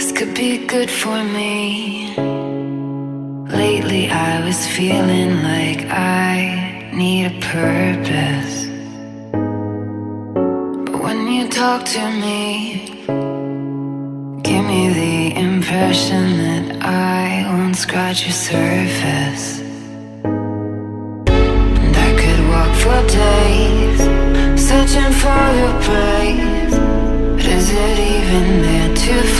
This could be good for me. Lately I was feeling like I need a purpose. But when you talk to me, give me the impression that I won't scratch your surface. And I could walk for days, searching for your praise. But is it even there to